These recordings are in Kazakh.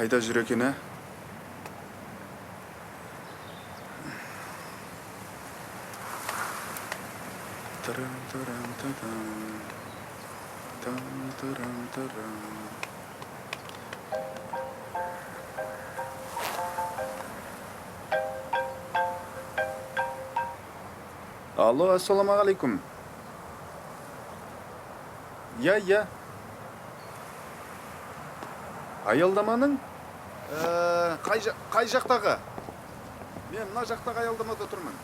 Қайда жүр екен, ә? Алло, ассалаумағалейкум. Я. Аялдаманың? Қай жақтағы? Мен мына жақтағы аялдамада тұрмын.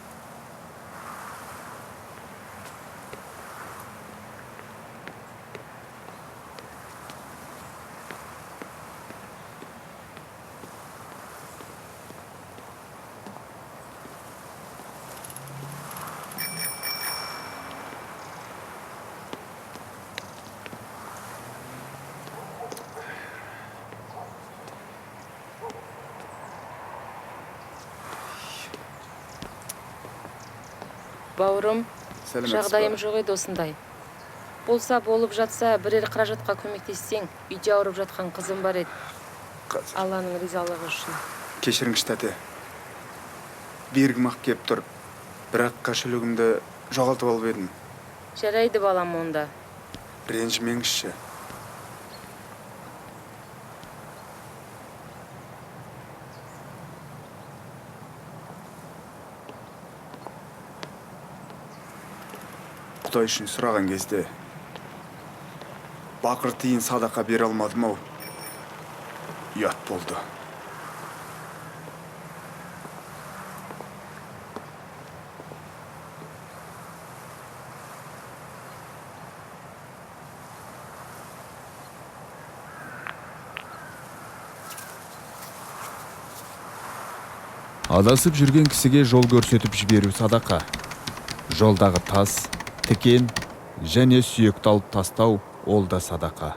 Бауырым, Сәлеметсіз жағдайым бе? жоқ еді осындай. Болса болып жатса, бірер қаражатқа көмектессең, үйде ауырып жатқан қызым бар еді. Қазір. Алланың ризалығы үшін. Кешіріңіз, тәте. Бергім-ақ кеп тұр. Бірақ кошелегімді жоғалтып алып едім. Жарайды балам онда. Ренжімеңізші. Құдай үшін сұраған кезде бақыр тиын садақа бере алмадым ау. Ұят болды. Адасып жүрген кісіге жол көрсетіп жіберу садақа. Жолдағы тас, тікен және сүйекті алып тастау ол да садақа.